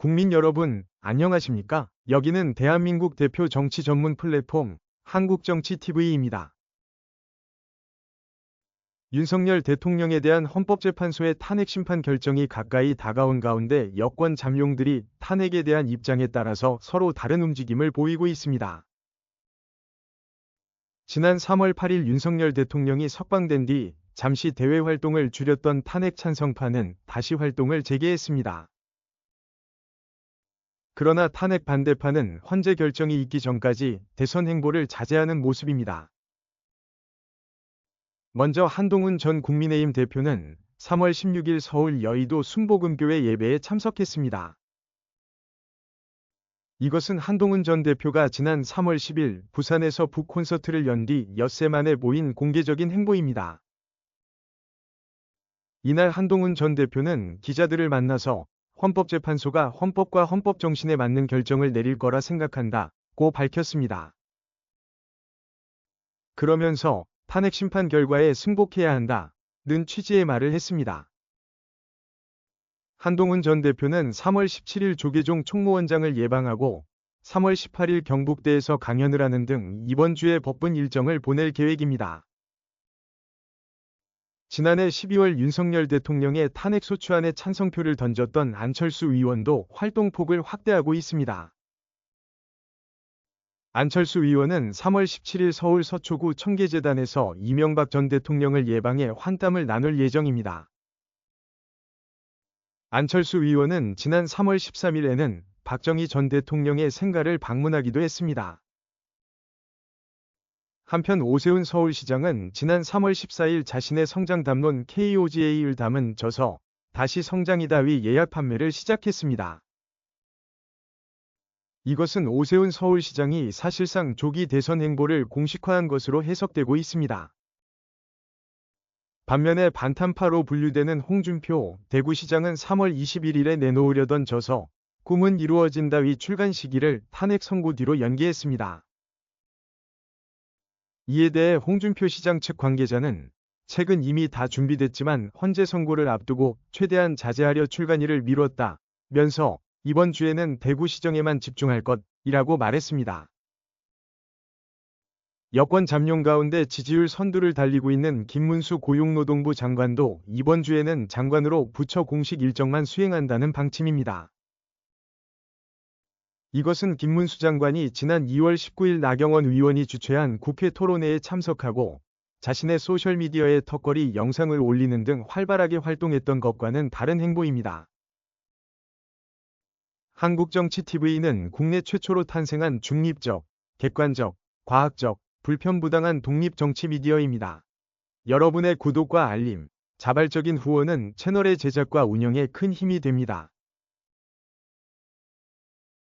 국민 여러분, 안녕하십니까? 여기는 대한민국 대표 정치 전문 플랫폼 한국정치TV입니다. 윤석열 대통령에 대한 헌법재판소의 탄핵 심판 결정이 가까이 다가온 가운데 여권 잠룡들이 탄핵에 대한 입장에 따라서 서로 다른 움직임을 보이고 있습니다. 지난 3월 8일 윤석열 대통령이 석방된 뒤 잠시 대외 활동을 줄였던 탄핵 찬성파는 다시 활동을 재개했습니다. 그러나 탄핵 반대파는 헌재 결정이 있기 전까지 대선 행보를 자제하는 모습입니다. 먼저 한동훈 전 국민의힘 대표는 3월 16일 서울 여의도 순복음교회 예배에 참석했습니다. 이것은 한동훈 전 대표가 지난 3월 10일 부산에서 북콘서트를 연 뒤 엿새 만에 보인 공개적인 행보입니다. 이날 한동훈 전 대표는 기자들을 만나서 헌법재판소가 헌법과 헌법 정신에 맞는 결정을 내릴 거라 생각한다고 밝혔습니다. 그러면서 탄핵 심판 결과에 승복해야 한다는 취지의 말을 했습니다. 한동훈 전 대표는 3월 17일 조계종 총무원장을 예방하고 3월 18일 경북대에서 강연을 하는 등 이번 주에 바쁜 일정을 보낼 계획입니다. 지난해 12월 윤석열 대통령의 탄핵소추안에 찬성표를 던졌던 안철수 의원도 활동폭을 확대하고 있습니다. 안철수 의원은 3월 17일 서울 서초구 청계재단에서 이명박 전 대통령을 예방해 환담을 나눌 예정입니다. 안철수 의원은 지난 3월 13일에는 박정희 전 대통령의 생가를 방문하기도 했습니다. 한편 오세훈 서울시장은 지난 3월 14일 자신의 성장 담론 KOGA를 담은 저서 다시 성장이다의 예약 판매를 시작했습니다. 이것은 오세훈 서울시장이 사실상 조기 대선 행보를 공식화한 것으로 해석되고 있습니다. 반면에 반탄파로 분류되는 홍준표 대구시장은 3월 21일에 내놓으려던 저서 꿈은 이루어진다의 출간 시기를 탄핵 선고 뒤로 연기했습니다. 이에 대해 홍준표 시장 측 관계자는 책은 이미 다 준비됐지만 헌재 선고를 앞두고 최대한 자제하려 출간일을 미뤘다면서 이번 주에는 대구시정에만 집중할 것이라고 말했습니다. 여권 잠룡 가운데 지지율 선두를 달리고 있는 김문수 고용노동부 장관도 이번 주에는 장관으로 부처 공식 일정만 수행한다는 방침입니다. 이것은 김문수 장관이 지난 2월 19일 나경원 의원이 주최한 국회 토론회에 참석하고 자신의 소셜미디어에 턱걸이 영상을 올리는 등 활발하게 활동했던 것과는 다른 행보입니다. 한국정치TV는 국내 최초로 탄생한 중립적, 객관적, 과학적, 불편부당한 독립정치미디어입니다. 여러분의 구독과 알림, 자발적인 후원은 채널의 제작과 운영에 큰 힘이 됩니다.